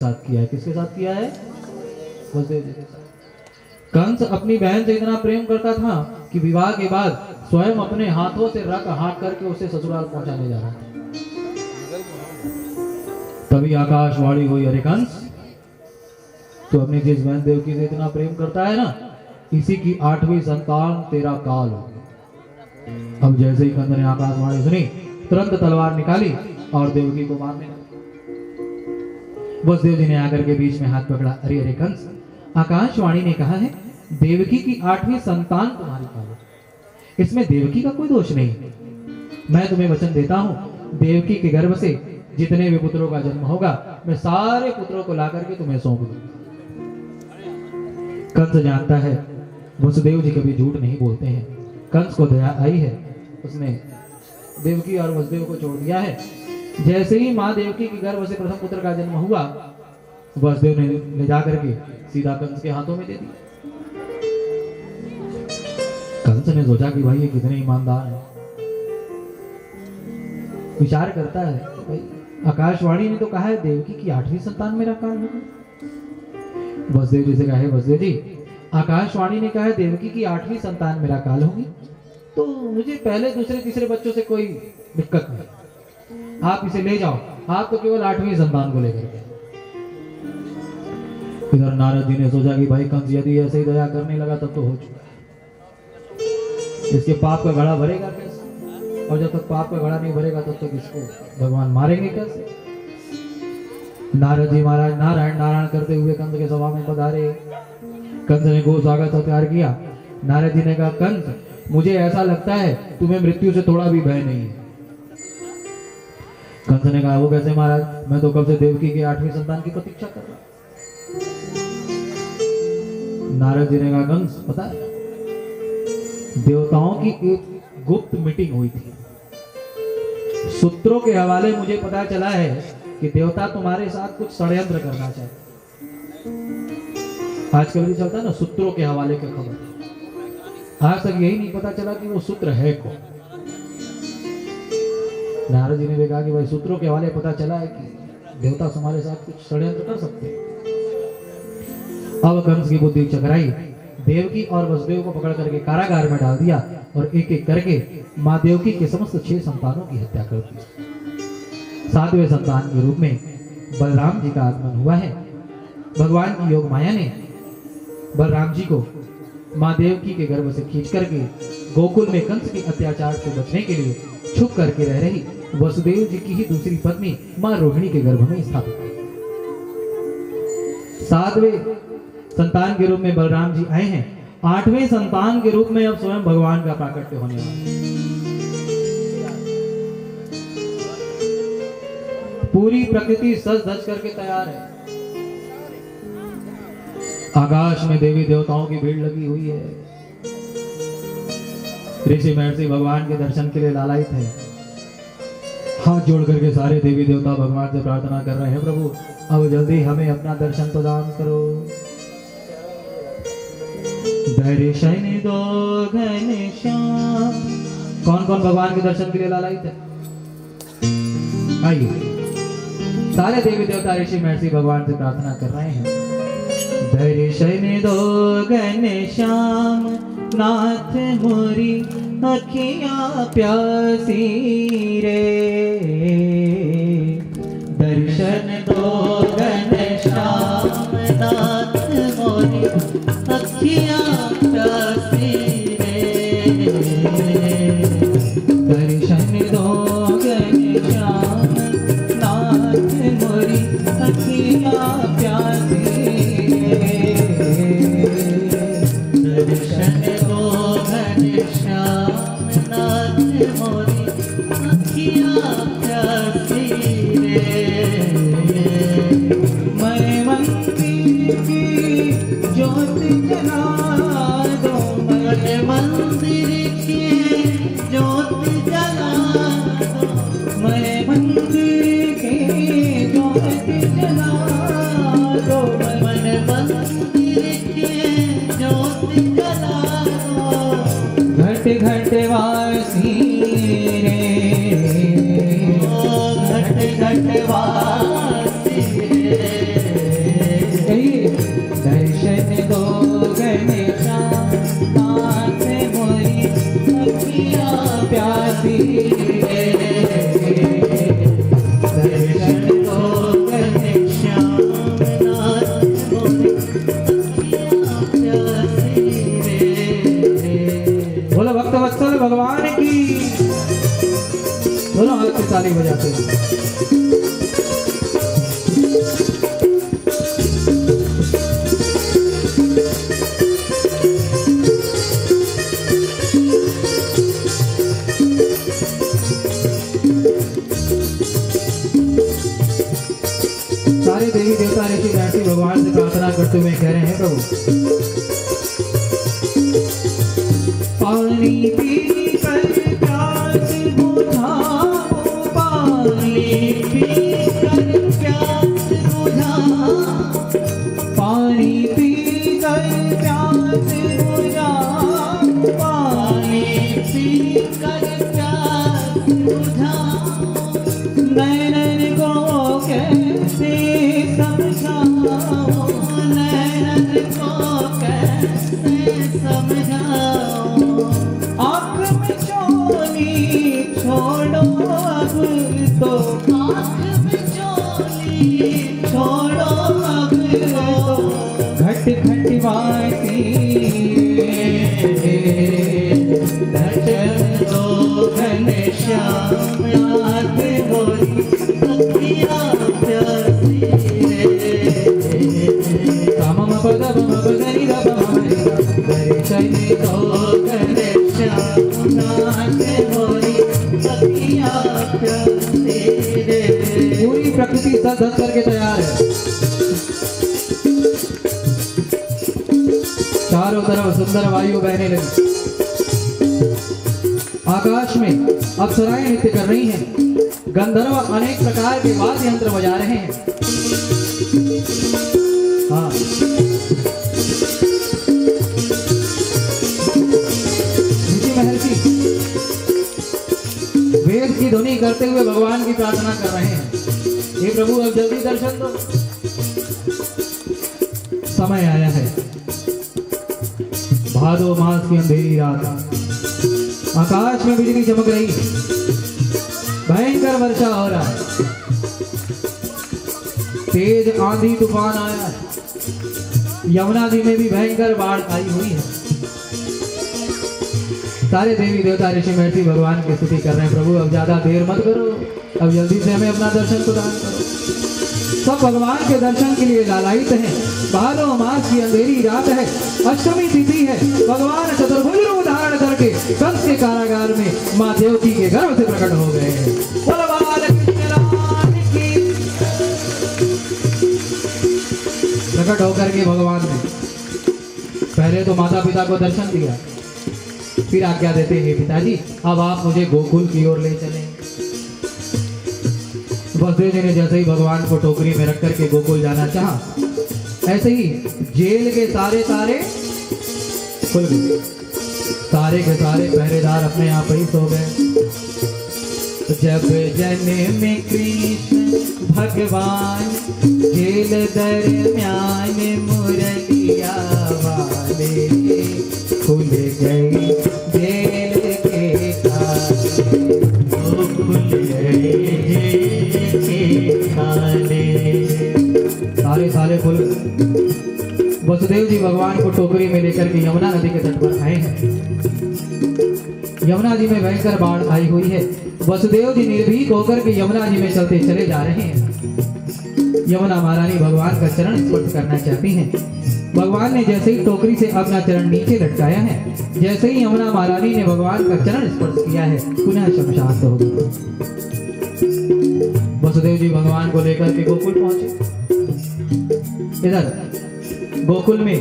साथ किया है। किसके साथ किया है? वसुदेव जी के साथ। कंस अपनी बहन से इतना प्रेम करता था कि विवाह के बाद स्वयं अपने हाथों से रख हाथ करके उसे ससुराल पहुंचाने जा रहा था। तभी आकाशवाणी हुई, अरे कंस, तो अपनी जिस बहन देवकी से इतना प्रेम करता है ना, इसी की 8वीं संतान तेरा काल हो। अब जैसे ही कंस ने आकाशवाणी सुनी, तुरंत तलवार निकाली और देवकी को मारने लगा। वसुदेव जी ने आकर के बीच में हाथ पकड़ा, अरे अरे कंस, आकाशवाणी ने कहा है देवकी की 8वीं संतान तुम्हारी काल हो, इसमें देवकी का कोई दोष नहीं। मैं तुम्हें वचन देता हूं, देवकी के गर्भ से जितने भी पुत्रों का जन्म होगा, मैं सारे पुत्रों को ला करके तुम्हें सौंप दूंगा। कंस जानता है वसुदेव जी कभी झूठ नहीं बोलते हैं। कंस को दया आई है, उसने देवकी और वसुदेव को छोड़ दिया है। जैसे ही माँ देवकी के गर्भ से प्रथम पुत्र का जन्म हुआ, वसुदेव ने ले जाकर के सीधा कंस के हाथों में दे दिया। कंस ने सोचा कि भाई ये कितने ईमानदार हैं। विचार करता है, भाई आकाशवाणी ने तो कहा है देवकी की 8वीं संतान मेरा काल होगा। वसुदेव जी से कहा है, वसुदेव जी, आकाशवाणी ने कहा है देवकी की 8वीं संतान मेरा काल होगी, तो मुझे पहले दूसरे तीसरे बच्चों से कोई दिक्कत नहीं, आप इसे ले जाओ, आप तो केवल 8वीं संतान को लेकर के। इधर नारद जी ने सोचा कि भाई कंस यदि ऐसे ही दया करने लगा तब तो हो चुका है, इसके पाप का घड़ा भरेगा कैसे, और जब तक पाप का घड़ा नहीं भरेगा तब तक इसको भगवान मारेंगे कैसे। नारद जी महाराज नारायण नारायण करते हुए कंस के सभा में पधारे। कंस ने गो स्वागत सत्कार किया। नारद जी ने कहा, कंस, मुझे ऐसा लगता है तुम्हें मृत्यु से थोड़ा भी भय नहीं है। कंस ने कहा, वो कैसे महाराज, मैं तो कब से देवकी के 8वीं संतान की प्रतीक्षा कर रहा। नारद जी ने कहा, कंस, पता है देवताओं की एक गुप्त मीटिंग हुई थी, सूत्रों के हवाले मुझे पता चला है कि देवता तुम्हारे साथ कुछ षड्यंत्र करना चाहते। आजकल भी चलता है ना सूत्रों के हवाले की खबर, आज तक यही नहीं पता चला कि वो सूत्र है कौन। नारद जी ने भी कहा कि भाई सूत्रों के हवाले पता चला है कि देवता तुम्हारे साथ कुछ षड्यंत्र कर सकते हैं। अब कंस की बुद्धि चकराई, देवकी और वसुदेव को पकड़ करके कारागार में डाल दिया और एक एक करके माँ देवकी के समस्त 6 संतानों की हत्या कर दी। 7वें संतान के रूप में बलराम जी का आगमन हुआ है। भगवान की योग माया ने बलराम जी को माँ देवकी के गर्भ से खींच करके गोकुल में कंस के अत्याचार से बचने के लिए छुप करके रह रही वसुदेव जी की ही दूसरी पत्नी माँ रोहिणी के गर्भ में स्थापित की। 7वें संतान के रूप में बलराम जी आए हैं। 8वें संतान के रूप में अब स्वयं भगवान का प्राकट्य होने वाला है। पूरी प्रकृति सज धज करके तैयार है। आकाश में देवी देवताओं की भीड़ लगी हुई है। ऋषि महर्षि भगवान के दर्शन के लिए लालायित है। हाथ जोड़ करके सारे देवी देवता भगवान से प्रार्थना कर रहे हैं, प्रभु अब जल्दी हमें अपना दर्शन प्रदान करो। दर्शन दो घनश्याम। कौन कौन भगवान के दर्शन के लिए लालायित है? आइए, सारे देवी देवता ऋषि महर्षि भगवान से प्रार्थना कर रहे हैं। दर्शन दो घनश्याम, नाथ मोरी अखियां प्यासी रे। दर्शन दो घनश्याम, नाथ मोरी अखियां प्यासी रे। दर्शन दो घनश्याम, नाथ मोरी अखियां प्यासी रे। दर्शन दो घनश्याम, नाथ मोरी अखियां प्यासी रे। ताली बजाते हैं। सारे देवी देवता ऋषि महर्षि भगवान से प्रार्थना करते हुए कह रहे हैं प्रभु पानी पी कर प्यास बुझाओ, पानी पी कर प्यास बुझाओ, पानी पी कर प्यास बुझाओ, पानी पी कर प्यास बुझाओ, नैनन को कैसे समझाओ, नैनन को कैसे समझाओ, आँख में चोली छोड़ो अब तो, आँख में चोली छोड़ो अब तो, घट घट वासी दर्शन दो घनश्याम नाथ गोरी सखिया प्यासी रे, कामम पद बम पदनि द बम दर्शन दो घनश्याम नाथ गोरी सखिया प्यासी रे। पूरी प्रकृति सज करके तैयार है, चारों तरफ सुंदर वायु बहने लगी, आकाश में अप्सराएं नृत्य कर रही हैं, गंधर्व अनेक प्रकार के वाद्य यंत्र बजा रहे हैं। हाँ, ऋषि महर्षि वेद की ध्वनि करते हुए भगवान की प्रार्थना कर रहे हैं, हे प्रभु अब जल्दी दर्शन दो, समय आया है। भादो मास की अंधेरी रात, आकाश में बिजली चमक रही, भयंकर वर्षा हो रहा है, तेज आंधी तूफान आया है, यमुना नदी में भी भयंकर बाढ़ आई हुई है। सारे देवी देवता ऋषि महर्षि भगवान की स्तुति कर रहे हैं, प्रभु अब ज्यादा देर मत करो, अब जल्दी से हमें अपना दर्शन प्रदान करो। सब भगवान के दर्शन के लिए लालायित हैं। भादो मास की अंधेरी रात है, अष्टमी तिथि है, भगवान चतुर्भुज रूप धारण करके कंस के कारागार में माँ देवकी के गर्भ से प्रकट हो गए हैं। प्रकट होकर के भगवान ने पहले तो माता पिता को दर्शन दिया, फिर आज्ञा देते हैं पिताजी अब आप मुझे गोकुल की ओर ले चलें। वसुदेव जी ने जैसे ही भगवान को टोकरी में रख करके गोकुल जाना चाहा, ऐसे ही जेल के सारे तारे खुल गए, सारे के सारे पहरेदार अपने आप ही सो गए। जब जन्म कृष्ण भगवान जेल दरम्यान मुरलिया वाले, खुल गए जेल के ताले, खुल गए सारे सारे खुल। वसुदेव जी भगवान को टोकरी में लेकर के यमुना नदी के तट पर आए हैं। यमुना जी में भयंकर बाढ़ आई हुई है, वसुदेव जी निर्भीक होकर के यमुना जी में चलते चले जा रहे हैं। यमुना महारानी भगवान का चरण स्पर्श करना चाहती हैं। भगवान ने जैसे ही टोकरी से अपना चरण नीचे लटकाया है, जैसे ही यमुना महारानी ने भगवान का चरण स्पर्श किया है, पुनः शमशान हो गया। वसुदेव जी भगवान को लेकर के गोकुल पहुंचे। इधर गोकुल में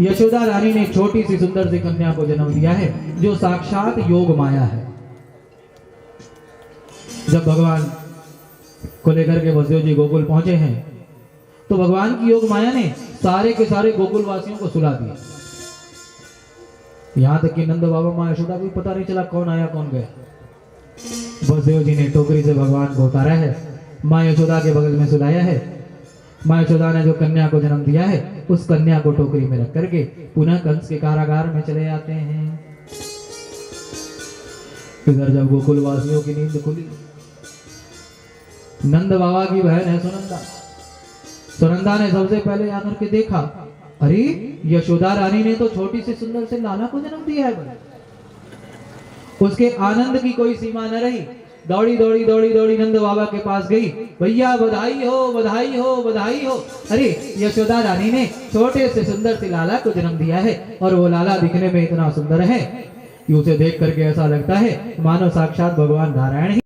यशोदा रानी ने छोटी सी सुंदर सी कन्या को जन्म दिया है, जो साक्षात योग माया है। जब भगवान को लेकर के वसुदेव जी गोकुल पहुंचे हैं, तो भगवान की योग माया ने सारे के सारे गोकुल वासियों को सुला दिया। यहां तक कि नंद बाबा माँ यशोदा को पता नहीं चला कौन आया कौन गया। वसुदेव जी ने टोकरी से भगवान को उतारा है, माँ यशोदा के बगल में सुलाया है। माँ यशोदा ने जो कन्या को जन्म दिया है, उस कन्या को टोकरी में रख करके पुनः कंस के कारागार में चले आते हैं। इधर जब गोकुल वासियों की नींद खुली, नंद बाबा की बहन है सुनंदा, सुनंदा ने सबसे पहले आकर के देखा, अरे यशोदा रानी ने तो छोटी सी सुंदर से लाला को जन्म दिया है। उसके आनंद की कोई सीमा न रही, दौड़ी दौड़ी दौड़ी दौड़ी नंद बाबा के पास गई। भैया बधाई हो बधाई हो बधाई हो। अरे यशोदा रानी ने छोटे से सुंदर से लाला को जन्म दिया है और वो लाला दिखने में इतना सुंदर है कि उसे देख करके ऐसा लगता है मानो साक्षात भगवान नारायण ही